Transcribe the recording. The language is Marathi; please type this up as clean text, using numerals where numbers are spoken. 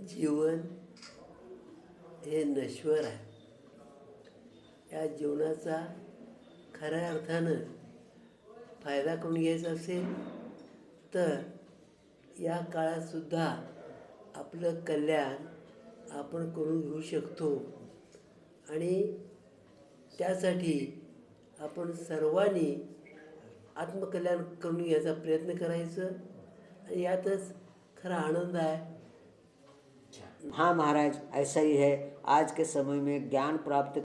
जीवन हे नश्वर आहे. या जीवनाचा खऱ्या अर्थानं फायदा करून घ्यायचा असेल तर या काळातसुद्धा आपलं कल्याण आपण करून घेऊ शकतो. आणि त्यासाठी आपण सर्वांनी आत्मकल्याण करून घ्यायचा प्रयत्न करायचं. आणि यातच खरा आनंद आहे. हाँ महाराज, ऐसा ही है. आज के समय में ज्ञान प्राप्त